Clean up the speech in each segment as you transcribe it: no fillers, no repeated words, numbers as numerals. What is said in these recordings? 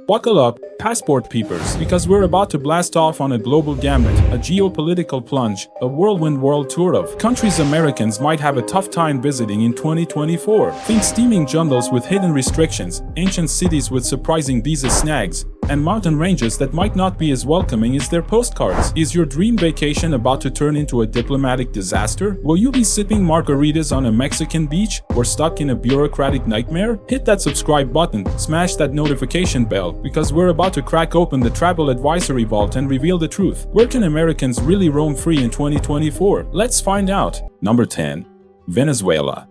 Buckle up, passport peepers, because we're about to blast off on a global gambit, a geopolitical plunge, a whirlwind world tour of countries Americans might have a tough time visiting in 2024. Think steaming jungles with hidden restrictions, ancient cities with surprising visa snags, and mountain ranges that might not be as welcoming as their postcards. Is your dream vacation about to turn into a diplomatic disaster? Will you be sipping margaritas on a Mexican beach or stuck in a bureaucratic nightmare? Hit that subscribe button, smash that notification bell, because we're about to crack open the travel advisory vault and reveal the truth. Where can Americans really roam free in 2024? Let's find out. Number 10. Venezuela.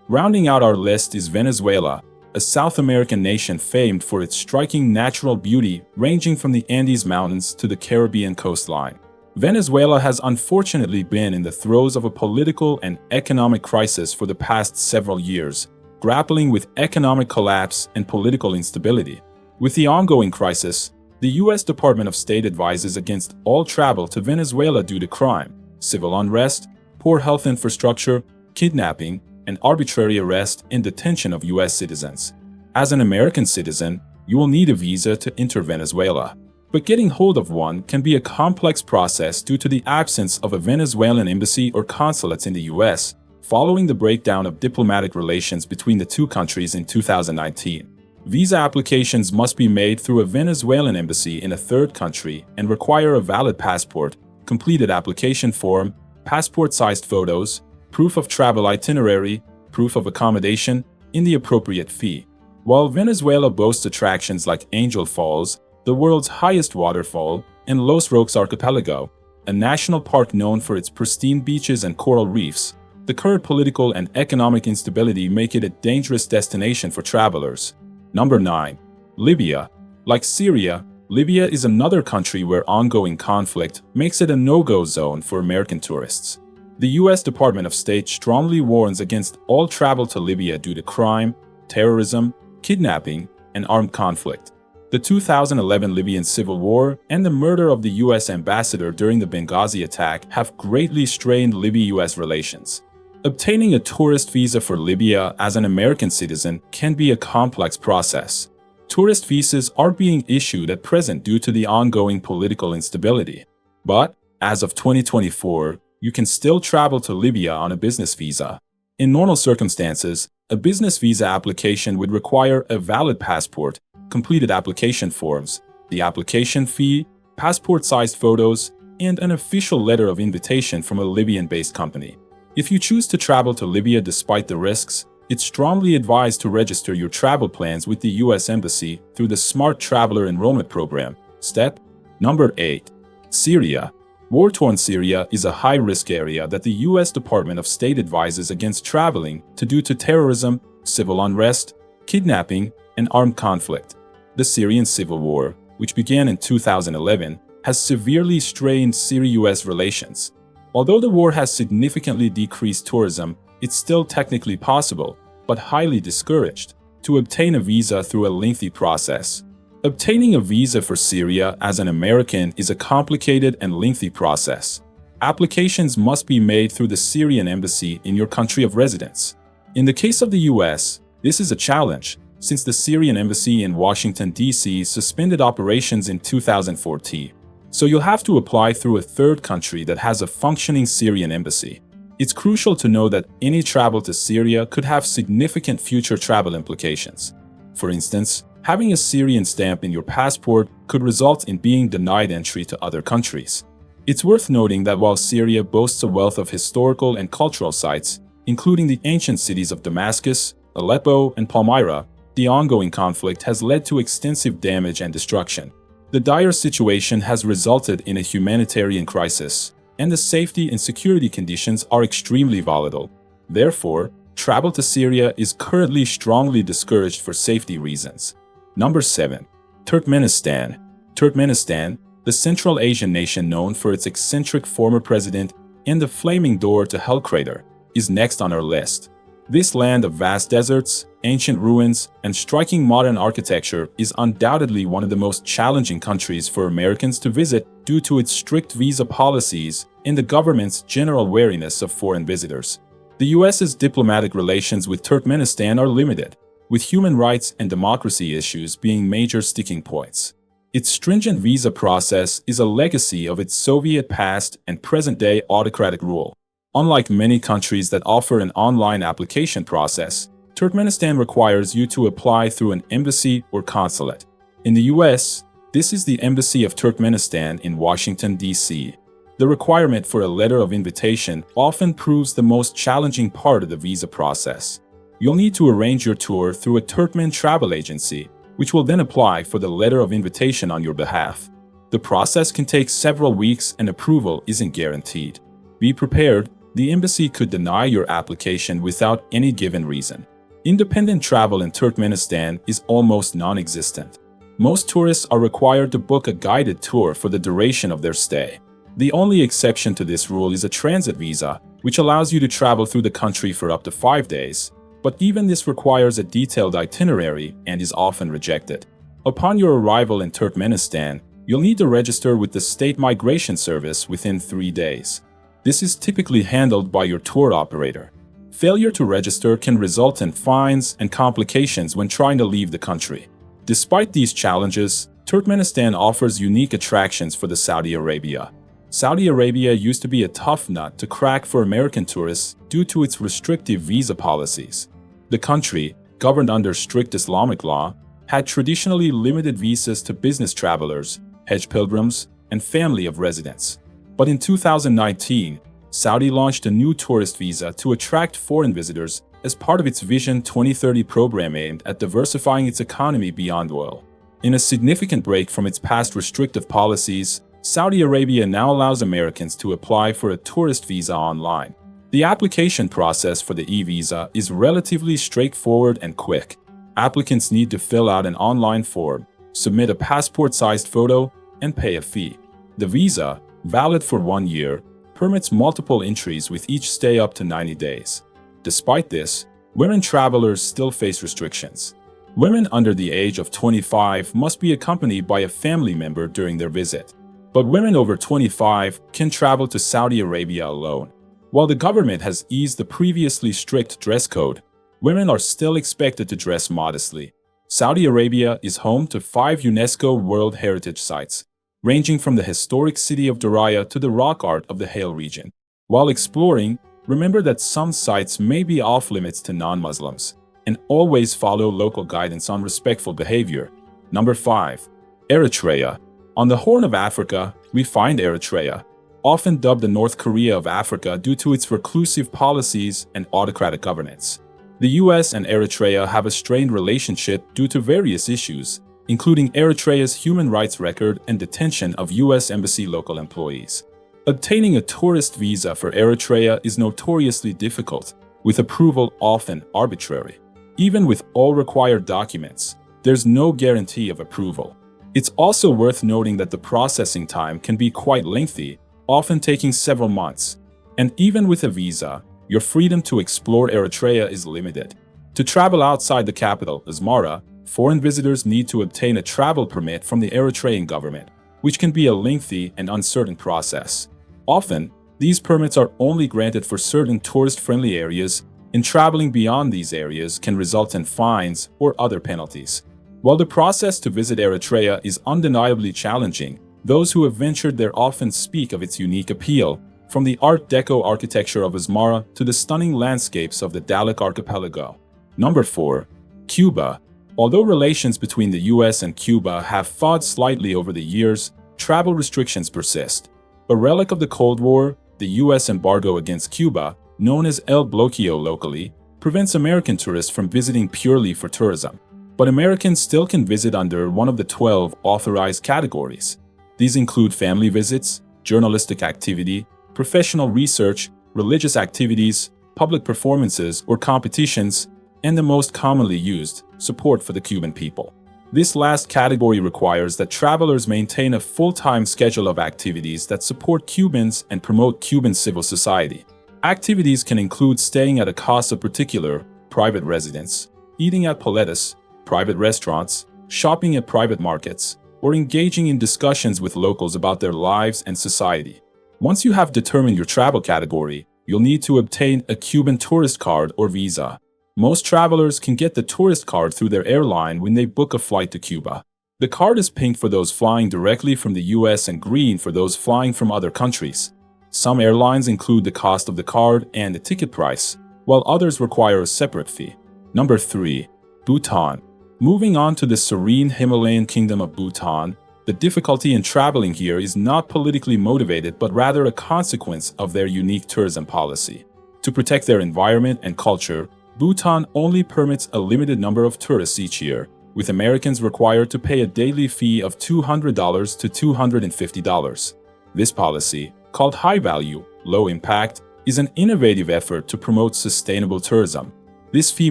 Rounding out our list is Venezuela, a South American nation famed for its striking natural beauty ranging from the Andes Mountains to the Caribbean coastline. Venezuela has unfortunately been in the throes of a political and economic crisis for the past several years, grappling with economic collapse and political instability. With the ongoing crisis, the U.S. Department of State advises against all travel to Venezuela due to crime, civil unrest, poor health infrastructure, kidnapping, and arbitrary arrest and detention of U.S. citizens. As an American citizen, you will need a visa to enter Venezuela. But getting hold of one can be a complex process due to the absence of a Venezuelan embassy or consulates in the U.S., following the breakdown of diplomatic relations between the two countries in 2019. Visa applications must be made through a Venezuelan embassy in a third country and require a valid passport, completed application form, passport-sized photos, proof of travel itinerary, proof of accommodation, and the appropriate fee. While Venezuela boasts attractions like Angel Falls, the world's highest waterfall, and Los Roques Archipelago, a national park known for its pristine beaches and coral reefs, the current political and economic instability make it a dangerous destination for travelers. Number 9. Libya. Like Syria, Libya is another country where ongoing conflict makes it a no-go zone for American tourists. The U.S. Department of State strongly warns against all travel to Libya due to crime, terrorism, kidnapping, and armed conflict. The 2011 Libyan civil war and the murder of the U.S. ambassador during the Benghazi attack have greatly strained Libya-U.S. relations. Obtaining a tourist visa for Libya as an American citizen can be a complex process. Tourist visas are being issued at present due to the ongoing political instability. But, as of 2024, you can still travel to Libya on a business visa. In normal circumstances, a business visa application would require a valid passport, completed application forms, the application fee, passport-sized photos, and an official letter of invitation from a Libyan-based company. If you choose to travel to Libya despite the risks, it's strongly advised to register your travel plans with the U.S. Embassy through the Smart Traveler Enrollment Program. Step number 8. Syria. War-torn Syria is a high-risk area that the U.S. Department of State advises against traveling to due to terrorism, civil unrest, kidnapping, and armed conflict. The Syrian civil war, which began in 2011, has severely strained Syria-U.S. relations. Although the war has significantly decreased tourism, it's still technically possible, but highly discouraged, to obtain a visa through a lengthy process. Obtaining a visa for Syria as an American is a complicated and lengthy process. Applications must be made through the Syrian embassy in your country of residence. In the case of the US, this is a challenge, since the Syrian embassy in Washington, D.C. suspended operations in 2014. So you'll have to apply through a third country that has a functioning Syrian embassy. It's crucial to know that any travel to Syria could have significant future travel implications. For instance, having a Syrian stamp in your passport could result in being denied entry to other countries. It's worth noting that while Syria boasts a wealth of historical and cultural sites, including the ancient cities of Damascus, Aleppo, and Palmyra, the ongoing conflict has led to extensive damage and destruction. The dire situation has resulted in a humanitarian crisis, and the safety and security conditions are extremely volatile. Therefore, travel to Syria is currently strongly discouraged for safety reasons. Number 7. Turkmenistan. Turkmenistan, the Central Asian nation known for its eccentric former president and the flaming door to hell crater, is next on our list. This land of vast deserts, ancient ruins, and striking modern architecture is undoubtedly one of the most challenging countries for Americans to visit due to its strict visa policies and the government's general wariness of foreign visitors. The U.S.'s diplomatic relations with Turkmenistan are limited, with human rights and democracy issues being major sticking points. Its stringent visa process is a legacy of its Soviet past and present-day autocratic rule. Unlike many countries that offer an online application process, Turkmenistan requires you to apply through an embassy or consulate. In the US, this is the Embassy of Turkmenistan in Washington, D.C. The requirement for a letter of invitation often proves the most challenging part of the visa process. You'll need to arrange your tour through a Turkmen travel agency, which will then apply for the letter of invitation on your behalf. The process can take several weeks and approval isn't guaranteed. Be prepared, the embassy could deny your application without any given reason. Independent travel in Turkmenistan is almost non-existent. Most tourists are required to book a guided tour for the duration of their stay. The only exception to this rule is a transit visa, which allows you to travel through the country for up to 5 days. But even this requires a detailed itinerary and is often rejected. Upon your arrival in Turkmenistan, you'll need to register with the State Migration Service within 3 days. This is typically handled by your tour operator. Failure to register can result in fines and complications when trying to leave the country. Despite these challenges, Turkmenistan offers unique attractions for the Saudi Arabia. Saudi Arabia used to be a tough nut to crack for American tourists due to its restrictive visa policies. The country, governed under strict Islamic law, had traditionally limited visas to business travelers, Hajj pilgrims, and family of residents. But in 2019, Saudi launched a new tourist visa to attract foreign visitors as part of its Vision 2030 program aimed at diversifying its economy beyond oil. In a significant break from its past restrictive policies, Saudi Arabia now allows Americans to apply for a tourist visa online. The application process for the e-visa is relatively straightforward and quick. Applicants need to fill out an online form, submit a passport-sized photo, and pay a fee. The visa, valid for 1 year, permits multiple entries with each stay up to 90 days. Despite this, women travelers still face restrictions. Women under the age of 25 must be accompanied by a family member during their visit. But women over 25 can travel to Saudi Arabia alone. While the government has eased the previously strict dress code, women are still expected to dress modestly. Saudi Arabia is home to 5 UNESCO World Heritage Sites, ranging from the historic city of Diriyah to the rock art of the Hale region. While exploring, remember that some sites may be off-limits to non-Muslims, and always follow local guidance on respectful behavior. Number 5. Eritrea. On the Horn of Africa, we find Eritrea, often dubbed the North Korea of Africa due to its reclusive policies and autocratic governance. The US and Eritrea have a strained relationship due to various issues, including Eritrea's human rights record and detention of US Embassy local employees. Obtaining a tourist visa for Eritrea is notoriously difficult, with approval often arbitrary. Even with all required documents, there's no guarantee of approval. It's also worth noting that the processing time can be quite lengthy, often taking several months. And even with a visa, your freedom to explore Eritrea is limited. To travel outside the capital, Asmara, foreign visitors need to obtain a travel permit from the Eritrean government, which can be a lengthy and uncertain process. Often, these permits are only granted for certain tourist-friendly areas, and traveling beyond these areas can result in fines or other penalties. While the process to visit Eritrea is undeniably challenging, those who have ventured there often speak of its unique appeal, from the Art Deco architecture of Asmara to the stunning landscapes of the Dahlak archipelago. Number 4. Cuba. Although relations between the US and Cuba have thawed slightly over the years, travel restrictions persist. A relic of the Cold War, the US embargo against Cuba, known as El Bloqueo locally, prevents American tourists from visiting purely for tourism. But Americans still can visit under one of the 12 authorized categories. These include family visits, journalistic activity, professional research, religious activities, public performances or competitions, and the most commonly used, support for the Cuban people. This last category requires that travelers maintain a full-time schedule of activities that support Cubans and promote Cuban civil society. Activities can include staying at a casa particular, private residence, eating at paletas, private restaurants, shopping at private markets, or engaging in discussions with locals about their lives and society. Once you have determined your travel category, you'll need to obtain a Cuban tourist card or visa. Most travelers can get the tourist card through their airline when they book a flight to Cuba. The card is pink for those flying directly from the US and green for those flying from other countries. Some airlines include the cost of the card and the ticket price, while others require a separate fee. Number 3. Bhutan. Moving on to the serene Himalayan kingdom of Bhutan, the difficulty in traveling here is not politically motivated but rather a consequence of their unique tourism policy. To protect their environment and culture, Bhutan only permits a limited number of tourists each year, with Americans required to pay a daily fee of $200 to $250. This policy, called high value, low impact, is an innovative effort to promote sustainable tourism. This fee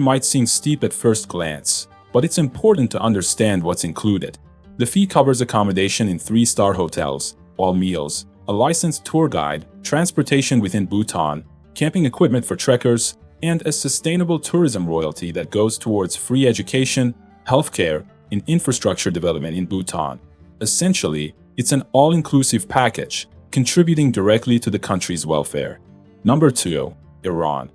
might seem steep at first glance, but it's important to understand what's included. The fee covers accommodation in 3-star hotels, all meals, a licensed tour guide, transportation within Bhutan, camping equipment for trekkers, and a sustainable tourism royalty that goes towards free education, healthcare, and infrastructure development in Bhutan. Essentially, it's an all-inclusive package, contributing directly to the country's welfare. Number 2. Iran.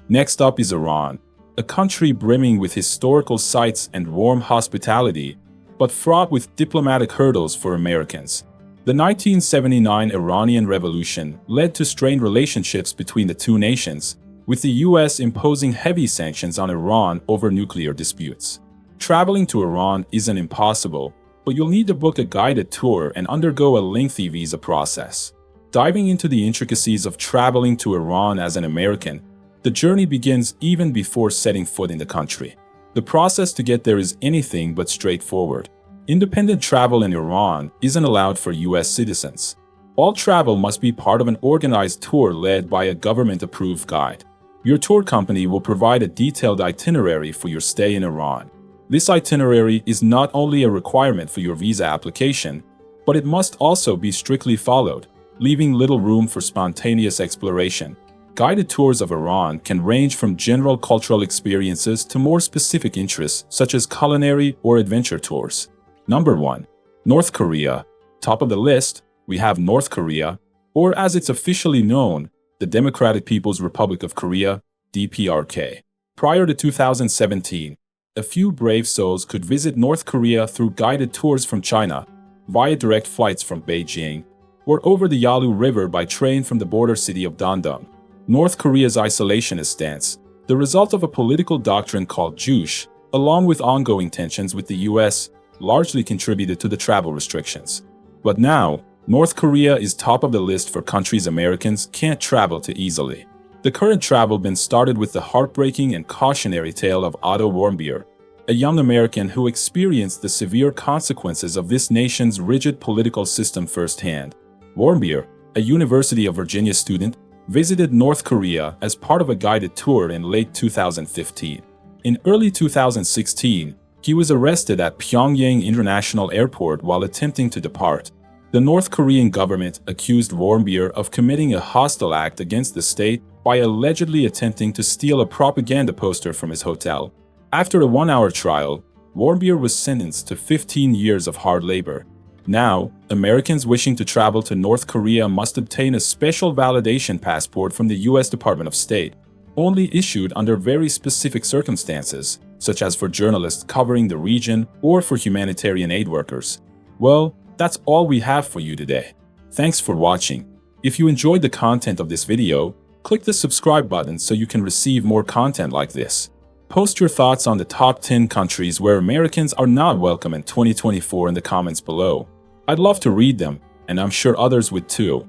Next up is Iran, a country brimming with historical sites and warm hospitality, but fraught with diplomatic hurdles for Americans. The 1979 Iranian Revolution led to strained relationships between the two nations, with the US imposing heavy sanctions on Iran over nuclear disputes. Traveling to Iran isn't impossible, but you'll need to book a guided tour and undergo a lengthy visa process. Diving into the intricacies of traveling to Iran as an American, the journey begins even before setting foot in the country. The process to get there is anything but straightforward. Independent travel in Iran isn't allowed for US citizens. All travel must be part of an organized tour led by a government-approved guide. Your tour company will provide a detailed itinerary for your stay in Iran. This itinerary is not only a requirement for your visa application, but it must also be strictly followed, leaving little room for spontaneous exploration. Guided tours of Iran can range from general cultural experiences to more specific interests such as culinary or adventure tours. Number 1. North Korea. Top of the list, we have North Korea, or as it's officially known, the Democratic People's Republic of Korea, DPRK. Prior to 2017, a few brave souls could visit North Korea through guided tours from China, via direct flights from Beijing, or over the Yalu River by train from the border city of Dandong. North Korea's isolationist stance, the result of a political doctrine called Juche, along with ongoing tensions with the US, largely contributed to the travel restrictions. But now, North Korea is top of the list for countries Americans can't travel to easily. The current travel ban started with the heartbreaking and cautionary tale of Otto Warmbier, a young American who experienced the severe consequences of this nation's rigid political system firsthand. Warmbier, a University of Virginia student, visited North Korea as part of a guided tour in late 2015. In early 2016, he was arrested at Pyongyang International Airport while attempting to depart. The North Korean government accused Warmbier of committing a hostile act against the state by allegedly attempting to steal a propaganda poster from his hotel. After a 1-hour trial, Warmbier was sentenced to 15 years of hard labor. Now, Americans wishing to travel to North Korea must obtain a special validation passport from the US Department of State, only issued under very specific circumstances, such as for journalists covering the region or for humanitarian aid workers. Well, that's all we have for you today. Thanks for watching. If you enjoyed the content of this video, click the subscribe button so you can receive more content like this. Post your thoughts on the top 10 countries where Americans are not welcome in 2024 in the comments below. I'd love to read them, and I'm sure others would too.